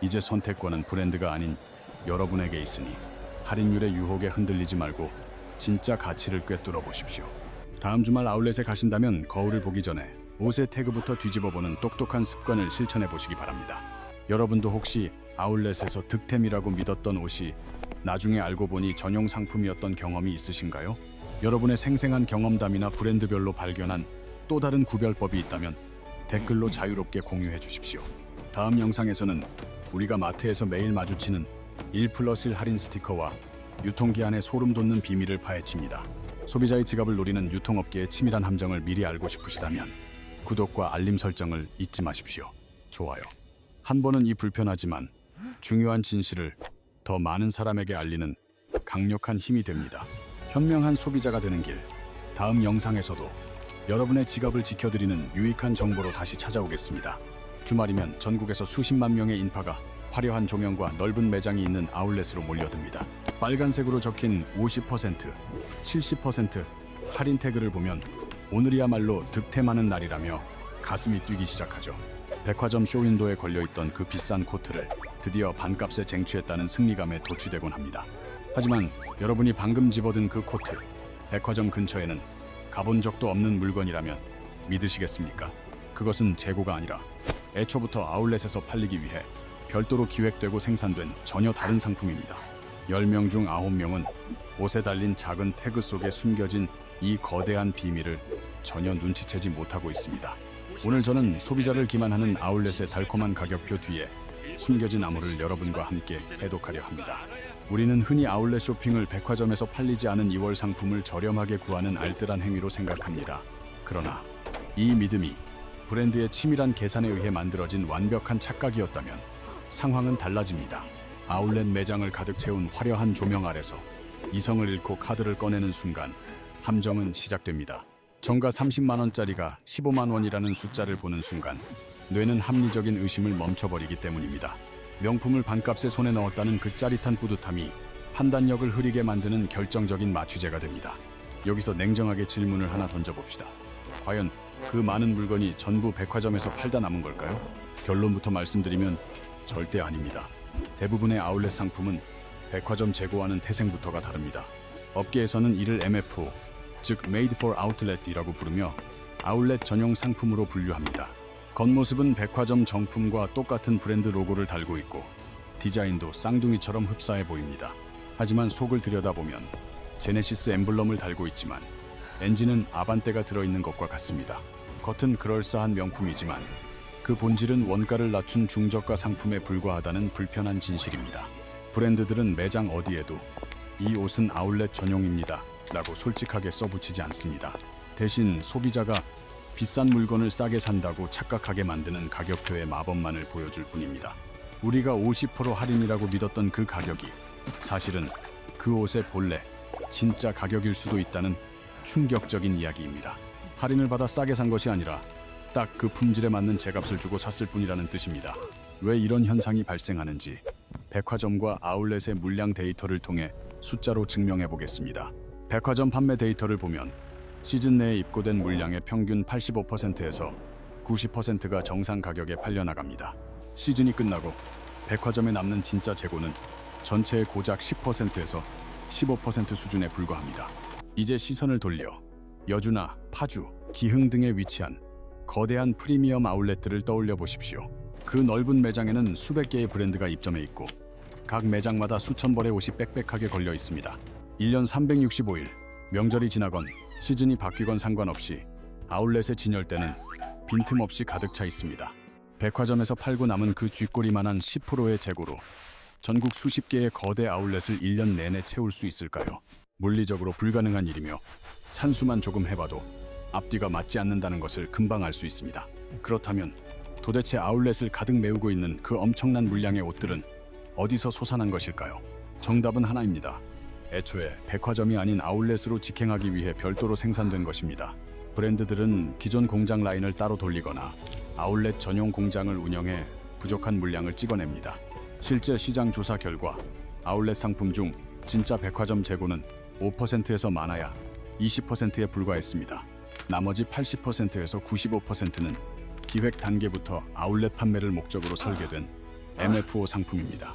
이제 선택권은 브랜드가 아닌 여러분에게 있으니 할인율의 유혹에 흔들리지 말고 진짜 가치를 꿰뚫어 보십시오. 다음 주말 아울렛에 가신다면 거울을 보기 전에 옷의 태그부터 뒤집어보는 똑똑한 습관을 실천해 보시기 바랍니다. 여러분도 혹시 아울렛에서 득템이라고 믿었던 옷이 나중에 알고 보니 전용 상품이었던 경험이 있으신가요? 여러분의 생생한 경험담이나 브랜드별로 발견한 또 다른 구별법이 있다면 댓글로 자유롭게 공유해 주십시오. 다음 영상에서는 우리가 마트에서 매일 마주치는 1+1 할인 스티커와 유통기한의 소름 돋는 비밀을 파헤칩니다. 소비자의 지갑을 노리는 유통업계의 치밀한 함정을 미리 알고 싶으시다면 구독과 알림 설정을 잊지 마십시오. 좋아요. 한 번은 이 불편하지만 중요한 진실을 더 많은 사람에게 알리는 강력한 힘이 됩니다. 현명한 소비자가 되는 길. 다음 영상에서도 여러분의 지갑을 지켜드리는 유익한 정보로 다시 찾아오겠습니다. 주말이면 전국에서 수십만 명의 인파가 화려한 조명과 넓은 매장이 있는 아울렛으로 몰려듭니다. 빨간색으로 적힌 50%, 70% 할인 태그를 보면 오늘이야말로 득템하는 날이라며 가슴이 뛰기 시작하죠. 백화점 쇼윈도에 걸려있던 그 비싼 코트를 드디어 반값에 쟁취했다는 승리감에 도취되곤 합니다. 하지만 여러분이 방금 집어든 그 코트, 백화점 근처에는 가본 적도 없는 물건이라면 믿으시겠습니까? 그것은 재고가 아니라 애초부터 아울렛에서 팔리기 위해 별도로 기획되고 생산된 전혀 다른 상품입니다. 10명 중 9명은 옷에 달린 작은 태그 속에 숨겨진 이 거대한 비밀을 전혀 눈치채지 못하고 있습니다. 오늘 저는 소비자를 기만하는 아울렛의 달콤한 가격표 뒤에 숨겨진 암호를 여러분과 함께 해독하려 합니다. 우리는 흔히 아울렛 쇼핑을 백화점에서 팔리지 않은 2월 상품을 저렴하게 구하는 알뜰한 행위로 생각합니다. 그러나 이 믿음이 브랜드의 치밀한 계산에 의해 만들어진 완벽한 착각이었다면 상황은 달라집니다. 아울렛 매장을 가득 채운 화려한 조명 아래서 이성을 잃고 카드를 꺼내는 순간 함정은 시작됩니다. 정가 30만 원짜리가 15만 원이라는 숫자를 보는 순간 뇌는 합리적인 의심을 멈춰버리기 때문입니다. 명품을 반값에 손에 넣었다는 그 짜릿한 뿌듯함이 판단력을 흐리게 만드는 결정적인 마취제가 됩니다. 여기서 냉정하게 질문을 하나 던져봅시다. 과연 그 많은 물건이 전부 백화점에서 팔다 남은 걸까요? 결론부터 말씀드리면 절대 아닙니다. 대부분의 아울렛 상품은 백화점 재고와는 태생부터가 다릅니다. 업계에서는 이를 MFO, 즉 Made for Outlet이라고 부르며 아울렛 전용 상품으로 분류합니다. 겉모습은 백화점 정품과 똑같은 브랜드 로고를 달고 있고 디자인도 쌍둥이처럼 흡사해 보입니다. 하지만 속을 들여다보면 제네시스 엠블럼을 달고 있지만 엔진은 아반떼가 들어있는 것과 같습니다. 겉은 그럴싸한 명품이지만 그 본질은 원가를 낮춘 중저가 상품에 불과하다는 불편한 진실입니다. 브랜드들은 매장 어디에도 이 옷은 아울렛 전용입니다 라고 솔직하게 써붙이지 않습니다. 대신 소비자가 비싼 물건을 싸게 산다고 착각하게 만드는 가격표의 마법만을 보여줄 뿐입니다. 우리가 50% 할인이라고 믿었던 그 가격이 사실은 그 옷의 본래 진짜 가격일 수도 있다는 충격적인 이야기입니다. 할인을 받아 싸게 산 것이 아니라 딱 그 품질에 맞는 제값을 주고 샀을 뿐이라는 뜻입니다. 왜 이런 현상이 발생하는지 백화점과 아울렛의 물량 데이터를 통해 숫자로 증명해 보겠습니다. 백화점 판매 데이터를 보면 시즌 내에 입고된 물량의 평균 85%에서 90%가 정상 가격에 팔려나갑니다. 시즌이 끝나고 백화점에 남는 진짜 재고는 전체의 고작 10%에서 15% 수준에 불과합니다. 이제 시선을 돌려 여주나 파주, 기흥 등에 위치한 거대한 프리미엄 아울렛들을 떠올려 보십시오. 그 넓은 매장에는 수백 개의 브랜드가 입점해 있고 각 매장마다 수천 벌의 옷이 빽빽하게 걸려 있습니다. 1년 365일, 명절이 지나건 시즌이 바뀌건 상관없이 아울렛의 진열대는 빈틈없이 가득 차 있습니다. 백화점에서 팔고 남은 그 쥐꼬리만한 10%의 재고로 전국 수십 개의 거대 아울렛을 1년 내내 채울 수 있을까요? 물리적으로 불가능한 일이며 산수만 조금 해봐도 앞뒤가 맞지 않는다는 것을 금방 알 수 있습니다. 그렇다면 도대체 아울렛을 가득 메우고 있는 그 엄청난 물량의 옷들은 어디서 솟아난 것일까요? 정답은 하나입니다. 애초에 백화점이 아닌 아울렛으로 직행하기 위해 별도로 생산된 것입니다. 브랜드들은 기존 공장 라인을 따로 돌리거나 아울렛 전용 공장을 운영해 부족한 물량을 찍어냅니다. 실제 시장 조사 결과 아울렛 상품 중 진짜 백화점 재고는 5%에서 많아야 20%에 불과했습니다. 나머지 80%에서 95%는 기획 단계부터 아울렛 판매를 목적으로 설계된 MFO 상품입니다.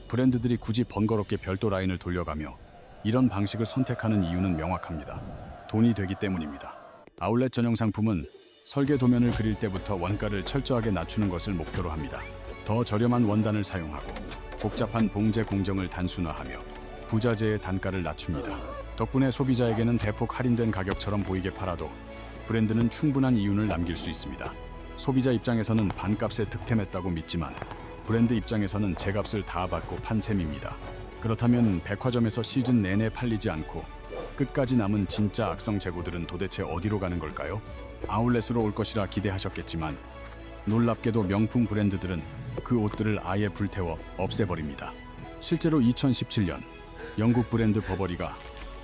브랜드들이 굳이 번거롭게 별도 라인을 돌려가며 이런 방식을 선택하는 이유는 명확합니다. 돈이 되기 때문입니다. 아울렛 전용 상품은 설계 도면을 그릴 때부터 원가를 철저하게 낮추는 것을 목표로 합니다. 더 저렴한 원단을 사용하고 복잡한 봉제 공정을 단순화하며 부자재의 단가를 낮춥니다. 덕분에 소비자에게는 대폭 할인된 가격처럼 보이게 팔아도 브랜드는 충분한 이윤을 남길 수 있습니다. 소비자 입장에서는 반값에 득템했다고 믿지만 브랜드 입장에서는 제값을 다 받고 판 셈입니다. 그렇다면 백화점에서 시즌 내내 팔리지 않고 끝까지 남은 진짜 악성 재고들은 도대체 어디로 가는 걸까요? 아울렛으로 올 것이라 기대하셨겠지만 놀랍게도 명품 브랜드들은 그 옷들을 아예 불태워 없애버립니다. 실제로 2017년 영국 브랜드 버버리가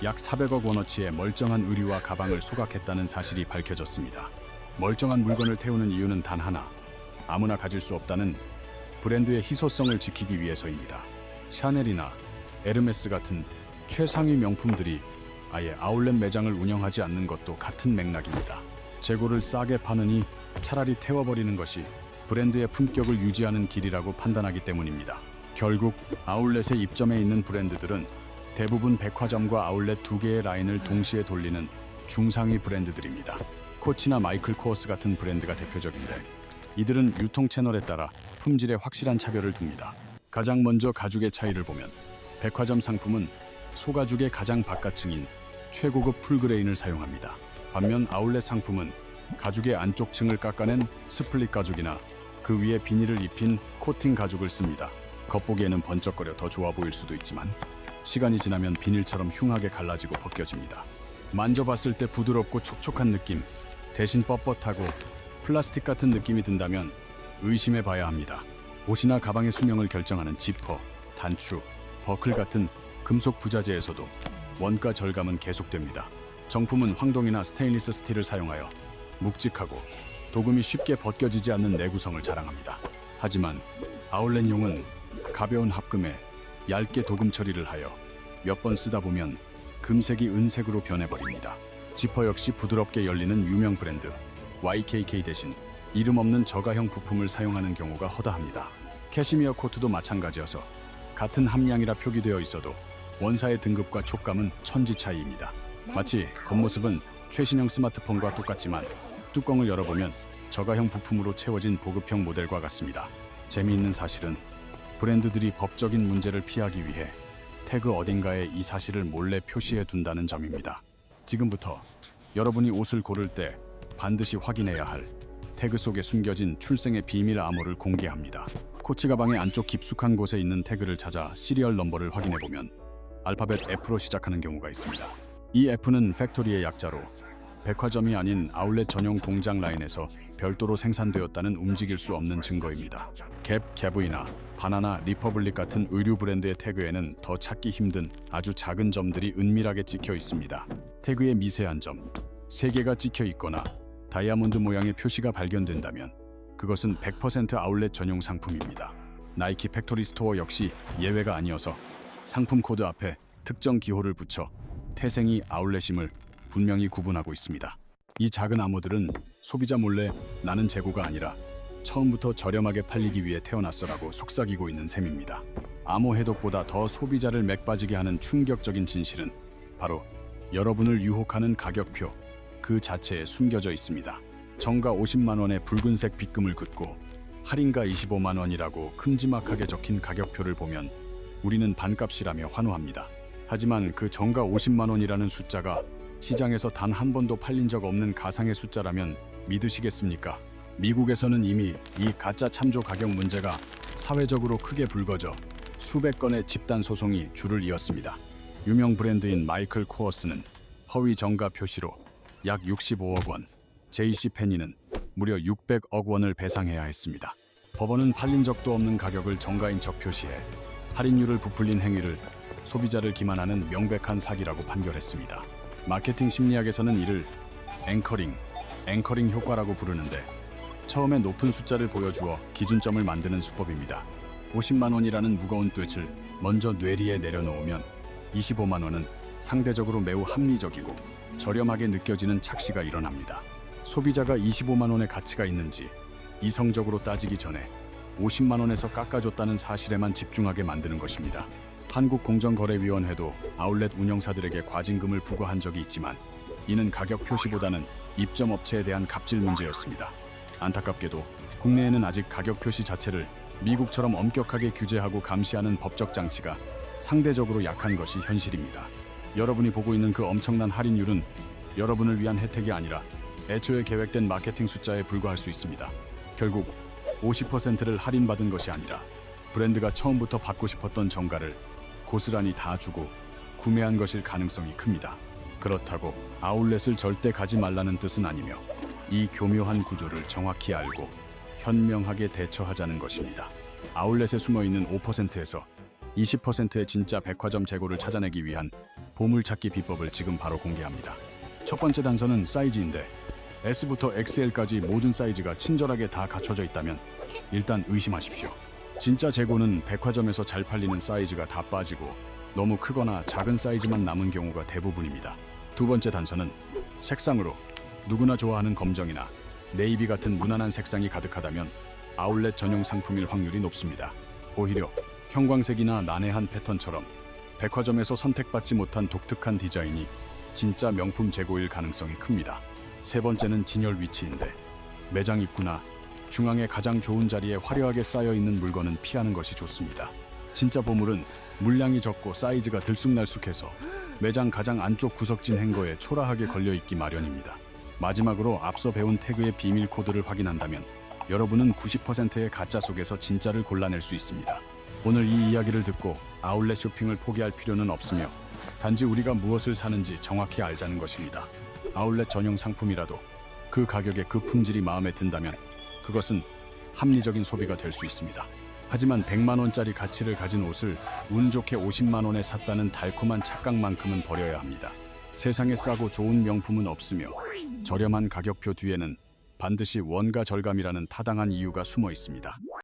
약 400억 원어치의 멀쩡한 의류와 가방을 소각했다는 사실이 밝혀졌습니다. 멀쩡한 물건을 태우는 이유는 단 하나, 아무나 가질 수 없다는 브랜드의 희소성을 지키기 위해서입니다. 샤넬이나 에르메스 같은 최상위 명품들이 아예 아울렛 매장을 운영하지 않는 것도 같은 맥락입니다. 재고를 싸게 파느니 차라리 태워버리는 것이 브랜드의 품격을 유지하는 길이라고 판단하기 때문입니다. 결국 아울렛에 입점해 있는 브랜드들은 대부분 백화점과 아울렛 두 개의 라인을 동시에 돌리는 중상위 브랜드들입니다. 코치나 마이클 코어스 같은 브랜드가 대표적인데 이들은 유통 채널에 따라 품질에 확실한 차별을 둡니다. 가장 먼저 가죽의 차이를 보면 백화점 상품은 소가죽의 가장 바깥층인 최고급 풀그레인을 사용합니다. 반면 아울렛 상품은 가죽의 안쪽 층을 깎아낸 스플릿 가죽이나 그 위에 비닐을 입힌 코팅 가죽을 씁니다. 겉보기에는 번쩍거려 더 좋아 보일 수도 있지만 시간이 지나면 비닐처럼 흉하게 갈라지고 벗겨집니다. 만져봤을 때 부드럽고 촉촉한 느낌, 대신 뻣뻣하고 플라스틱 같은 느낌이 든다면 의심해봐야 합니다. 옷이나 가방의 수명을 결정하는 지퍼, 단추, 버클 같은 금속 부자재에서도 원가 절감은 계속됩니다. 정품은 황동이나 스테인리스 스틸을 사용하여 묵직하고 도금이 쉽게 벗겨지지 않는 내구성을 자랑합니다. 하지만 아울렛용은 가벼운 합금에 얇게 도금 처리를 하여 몇 번 쓰다 보면 금색이 은색으로 변해버립니다. 지퍼 역시 부드럽게 열리는 유명 브랜드 YKK 대신 이름 없는 저가형 부품을 사용하는 경우가 허다합니다. 캐시미어 코트도 마찬가지여서 같은 함량이라 표기되어 있어도 원사의 등급과 촉감은 천지 차이입니다. 마치 겉모습은 최신형 스마트폰과 똑같지만 뚜껑을 열어보면 저가형 부품으로 채워진 보급형 모델과 같습니다. 재미있는 사실은 브랜드들이 법적인 문제를 피하기 위해 태그 어딘가에 이 사실을 몰래 표시해 둔다는 점입니다. 지금부터 여러분이 옷을 고를 때 반드시 확인해야 할 태그 속에 숨겨진 출생의 비밀 암호를 공개합니다. 코치 가방의 안쪽 깊숙한 곳에 있는 태그를 찾아 시리얼 넘버를 확인해보면 알파벳 F로 시작하는 경우가 있습니다. 이 F는 팩토리의 약자로 백화점이 아닌 아울렛 전용 공장 라인에서 별도로 생산되었다는 움직일 수 없는 증거입니다. 갭, 개브이나 바나나, 리퍼블릭 같은 의류 브랜드의 태그에는 더 찾기 힘든 아주 작은 점들이 은밀하게 찍혀 있습니다. 태그의 미세한 점, 3개가 찍혀 있거나 다이아몬드 모양의 표시가 발견된다면 그것은 100% 아울렛 전용 상품입니다. 나이키 팩토리 스토어 역시 예외가 아니어서 상품 코드 앞에 특정 기호를 붙여 태생이 아울렛임을 분명히 구분하고 있습니다. 이 작은 암호들은 소비자 몰래 나는 재고가 아니라 처음부터 저렴하게 팔리기 위해 태어났어라고 속삭이고 있는 셈입니다. 암호 해독보다 더 소비자를 맥빠지게 하는 충격적인 진실은 바로 여러분을 유혹하는 가격표 그 자체에 숨겨져 있습니다. 정가 50만 원의 붉은색 빗금을 긋고 할인가 25만 원이라고 큼지막하게 적힌 가격표를 보면 우리는 반값이라며 환호합니다. 하지만 그 정가 50만 원이라는 숫자가 시장에서 단 한 번도 팔린 적 없는 가상의 숫자라면 믿으시겠습니까? 미국에서는 이미 이 가짜 참조 가격 문제가 사회적으로 크게 불거져 수백 건의 집단 소송이 줄을 이었습니다. 유명 브랜드인 마이클 코어스는 허위 정가 표시로 약 65억 원, JC페니는 무려 600억 원을 배상해야 했습니다. 법원은 팔린 적도 없는 가격을 정가인 척 표시해 할인율을 부풀린 행위를 소비자를 기만하는 명백한 사기라고 판결했습니다. 마케팅 심리학에서는 이를 앵커링 효과라고 부르는데 처음에 높은 숫자를 보여주어 기준점을 만드는 수법입니다. 50만 원이라는 무거운 돛을 먼저 뇌리에 내려놓으면 25만 원은 상대적으로 매우 합리적이고 저렴하게 느껴지는 착시가 일어납니다. 소비자가 25만 원의 가치가 있는지 이성적으로 따지기 전에 50만 원에서 깎아줬다는 사실에만 집중하게 만드는 것입니다. 한국공정거래위원회도 아울렛 운영사들에게 과징금을 부과한 적이 있지만 이는 가격 표시보다는 입점 업체에 대한 갑질 문제였습니다. 안타깝게도 국내에는 아직 가격 표시 자체를 미국처럼 엄격하게 규제하고 감시하는 법적 장치가 상대적으로 약한 것이 현실입니다. 여러분이 보고 있는 그 엄청난 할인율은 여러분을 위한 혜택이 아니라 애초에 계획된 마케팅 숫자에 불과할 수 있습니다. 결국 50%를 할인받은 것이 아니라 브랜드가 처음부터 받고 싶었던 정가를 고스란히 다 주고 구매한 것일 가능성이 큽니다. 그렇다고 아울렛을 절대 가지 말라는 뜻은 아니며 이 교묘한 구조를 정확히 알고 현명하게 대처하자는 것입니다. 아울렛에 숨어있는 5%에서 20%의 진짜 백화점 재고를 찾아내기 위한 보물찾기 비법을 지금 바로 공개합니다. 첫 번째 단서는 사이즈인데 S부터 XL까지 모든 사이즈가 친절하게 다 갖춰져 있다면 일단 의심하십시오. 진짜 재고는 백화점에서 잘 팔리는 사이즈가 다 빠지고 너무 크거나 작은 사이즈만 남은 경우가 대부분입니다. 두 번째 단서는 색상으로 누구나 좋아하는 검정이나 네이비 같은 무난한 색상이 가득하다면 아울렛 전용 상품일 확률이 높습니다. 오히려 형광색이나 난해한 패턴처럼 백화점에서 선택받지 못한 독특한 디자인이 진짜 명품 재고일 가능성이 큽니다. 세 번째는 진열 위치인데 매장 입구나 중앙의 가장 좋은 자리에 화려하게 쌓여 있는 물건은 피하는 것이 좋습니다. 진짜 보물은 물량이 적고 사이즈가 들쑥날쑥해서 매장 가장 안쪽 구석진 행거에 초라하게 걸려 있기 마련입니다. 마지막으로 앞서 배운 태그의 비밀 코드를 확인한다면 여러분은 90%의 가짜 속에서 진짜를 골라낼 수 있습니다. 오늘 이 이야기를 듣고 아울렛 쇼핑을 포기할 필요는 없으며 단지 우리가 무엇을 사는지 정확히 알자는 것입니다. 아울렛 전용 상품이라도 그 가격에 그 품질이 마음에 든다면 그것은 합리적인 소비가 될 수 있습니다. 하지만 100만 원짜리 가치를 가진 옷을 운 좋게 50만 원에 샀다는 달콤한 착각만큼은 버려야 합니다. 세상에 싸고 좋은 명품은 없으며 저렴한 가격표 뒤에는 반드시 원가 절감이라는 타당한 이유가 숨어 있습니다.